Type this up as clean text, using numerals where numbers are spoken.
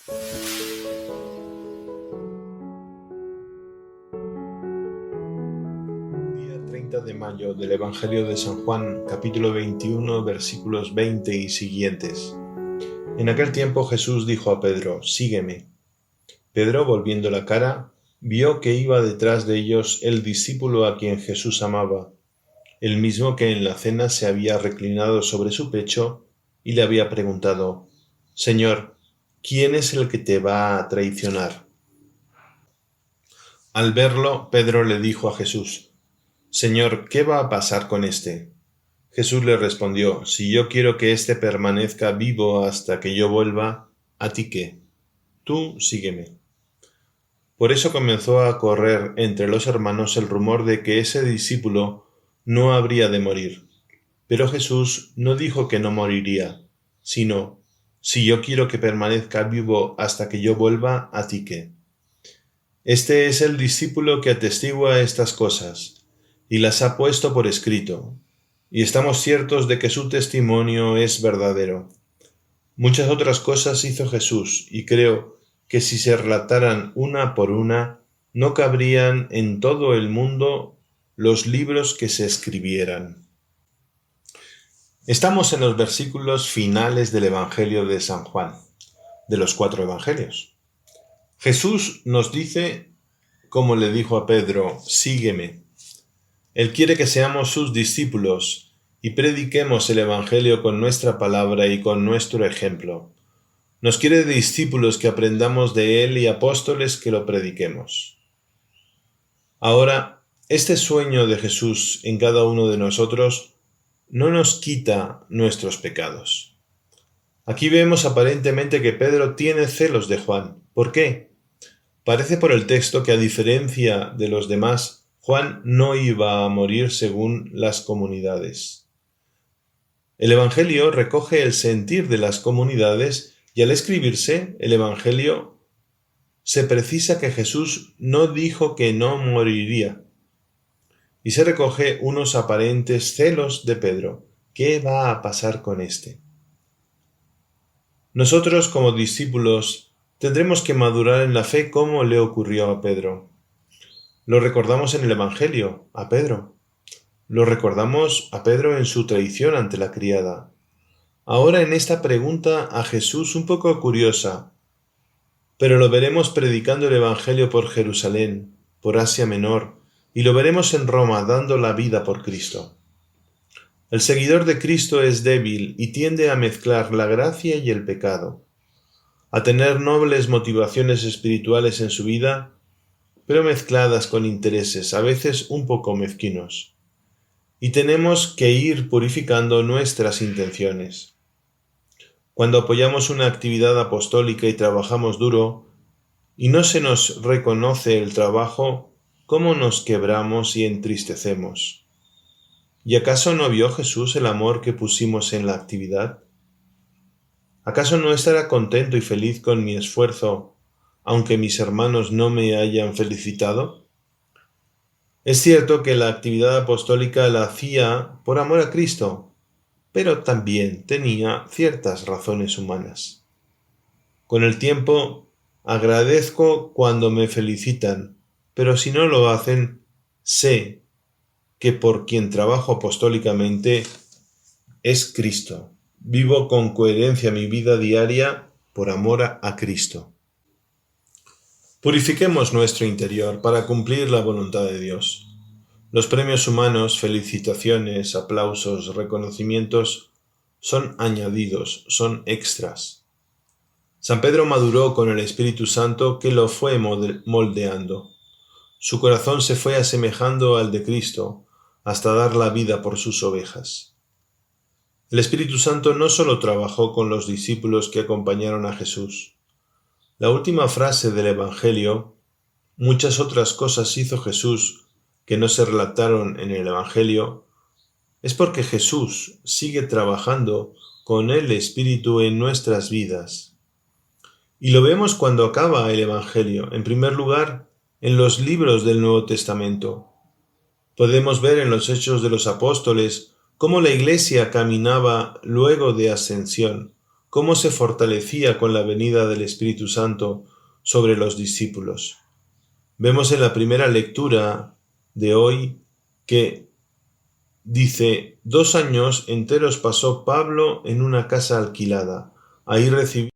Día 30 de mayo del Evangelio de San Juan, capítulo 21, versículos 20 y siguientes. En aquel tiempo Jesús dijo a Pedro: «Sígueme». Pedro, volviendo la cara, vio que iba detrás de ellos el discípulo a quien Jesús amaba, el mismo que en la cena se había reclinado sobre su pecho y le había preguntado: «Señor, ¿quién es el que te va a traicionar?». Al verlo, Pedro le dijo a Jesús: «Señor, ¿qué va a pasar con éste?». Jesús le respondió: «Si yo quiero que éste permanezca vivo hasta que yo vuelva, ¿a ti qué? Tú sígueme». Por eso comenzó a correr entre los hermanos el rumor de que ese discípulo no habría de morir. Pero Jesús no dijo que no moriría, sino: «Si yo quiero que permanezca vivo hasta que yo vuelva, ¿a ti qué?». Este es el discípulo que atestigua estas cosas, y las ha puesto por escrito, y estamos ciertos de que su testimonio es verdadero. Muchas otras cosas hizo Jesús, y creo que si se relataran una por una, no cabrían en todo el mundo los libros que se escribieran. Estamos en los versículos finales del Evangelio de San Juan, de los 4 evangelios. Jesús nos dice, como le dijo a Pedro: «Sígueme». Él quiere que seamos sus discípulos y prediquemos el Evangelio con nuestra palabra y con nuestro ejemplo. Nos quiere discípulos que aprendamos de Él y apóstoles que lo prediquemos. Ahora, este sueño de Jesús en cada uno de nosotros no nos quita nuestros pecados. Aquí vemos aparentemente que Pedro tiene celos de Juan. ¿Por qué? Parece por el texto que, a diferencia de los demás, Juan no iba a morir según las comunidades. El Evangelio recoge el sentir de las comunidades y al escribirse el Evangelio se precisa que Jesús no dijo que no moriría. Y se recoge unos aparentes celos de Pedro. ¿Qué va a pasar con éste? Nosotros, como discípulos, tendremos que madurar en la fe como le ocurrió a Pedro. Lo recordamos en el Evangelio, a Pedro. Lo recordamos a Pedro en su traición ante la criada. Ahora en esta pregunta a Jesús un poco curiosa, pero lo veremos predicando el Evangelio por Jerusalén, por Asia Menor, y lo veremos en Roma dando la vida por Cristo. El seguidor de Cristo es débil y tiende a mezclar la gracia y el pecado, a tener nobles motivaciones espirituales en su vida, pero mezcladas con intereses a veces un poco mezquinos. Y tenemos que ir purificando nuestras intenciones. Cuando apoyamos una actividad apostólica y trabajamos duro, y no se nos reconoce el trabajo, ¿cómo nos quebramos y entristecemos? ¿Y acaso no vio Jesús el amor que pusimos en la actividad? ¿Acaso no estará contento y feliz con mi esfuerzo, aunque mis hermanos no me hayan felicitado? Es cierto que la actividad apostólica la hacía por amor a Cristo, pero también tenía ciertas razones humanas. Con el tiempo, agradezco cuando me felicitan, pero si no lo hacen, sé que por quien trabajo apostólicamente es Cristo. Vivo con coherencia mi vida diaria por amor a Cristo. Purifiquemos nuestro interior para cumplir la voluntad de Dios. Los premios humanos, felicitaciones, aplausos, reconocimientos, son añadidos, son extras. San Pedro maduró con el Espíritu Santo que lo fue moldeando. Su corazón se fue asemejando al de Cristo hasta dar la vida por sus ovejas. El Espíritu Santo no solo trabajó con los discípulos que acompañaron a Jesús. La última frase del Evangelio: «Muchas otras cosas hizo Jesús que no se relataron en el Evangelio», es porque Jesús sigue trabajando con el Espíritu en nuestras vidas. Y lo vemos cuando acaba el Evangelio, en primer lugar, en los libros del Nuevo Testamento. Podemos ver en los Hechos de los Apóstoles cómo la Iglesia caminaba luego de Ascensión, cómo se fortalecía con la venida del Espíritu Santo sobre los discípulos. Vemos en la primera lectura de hoy que dice: 2 años enteros pasó Pablo en una casa alquilada. Ahí recibió